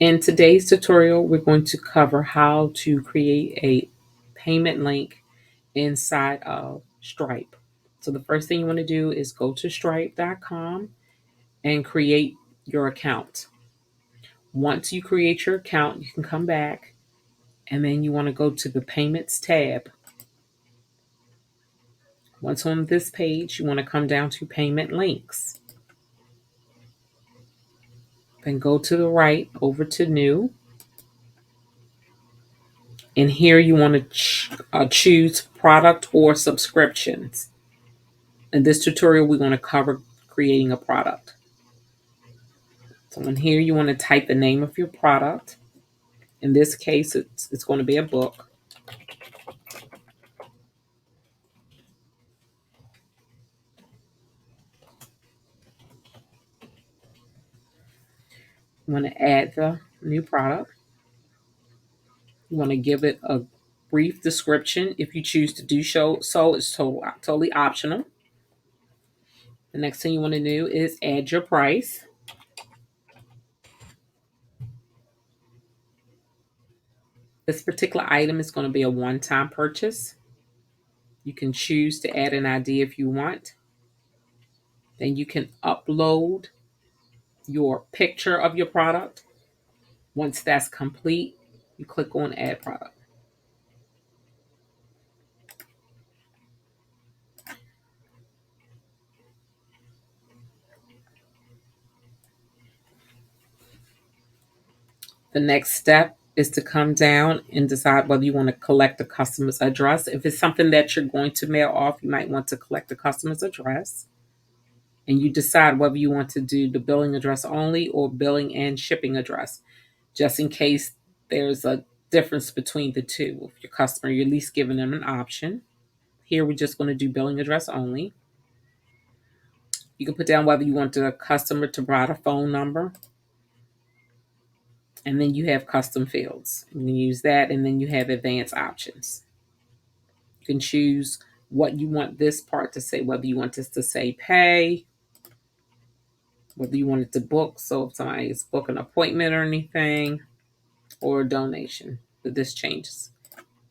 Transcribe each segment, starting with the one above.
In today's tutorial, we're going to cover how to create a payment link inside of Stripe. So the first thing you want to do is go to stripe.com and create your account. Once you create your account, you can come back and then you want to go to the payments tab. Once on this page, you want to come down to payment links. Then go to the right over to new. And here you want to choose product or subscriptions. In this tutorial, we're going to cover creating a product. So in here, you want to type the name of your product. In this case, it's going to be a book. You want to add the new product. You want to give it a brief description. If you choose to do so, it's totally optional. The next thing you want to do is add your price. This particular item is going to be a one-time purchase. You can choose to add an ID if you want. Then you can upload your picture of your product. Once that's complete, you click on Add Product. The next step is to come down and decide whether you want to collect the customer's address. If it's something that you're going to mail off, you might want to collect the customer's address. And you decide whether you want to do the billing address only or billing and shipping address, just in case there's a difference between the two. With your customer, you're at least giving them an option. Here, we're just going to do billing address only. You can put down whether you want the customer to provide a phone number. And then you have custom fields. You can use that, and then you have advanced options. You can choose what you want this part to say, whether you want this to say pay, whether you want it to book, so if somebody is booking an appointment or anything, or a donation, but this changes.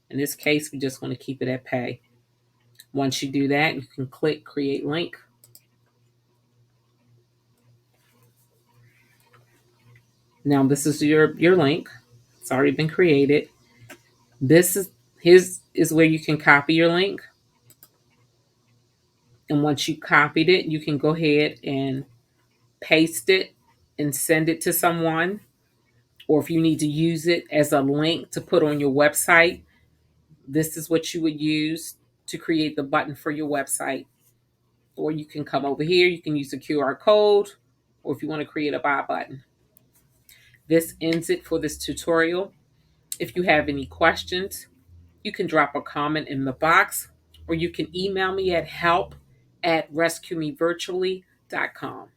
In this case, we just want to keep it at pay. Once you do that, you can click Create Link. Now this is your link. It's already been created. This is where you can copy your link. And once you copied it, you can go ahead and paste it and send it to someone. Or if you need to use it as a link to put on your website, this is what you would use to create the button for your website. Or you can come over here, you can use the QR code, or if you want to create a buy button. This ends it for this tutorial. If you have any questions, you can drop a comment in the box, or you can email me at help@rescuemevirtually.com.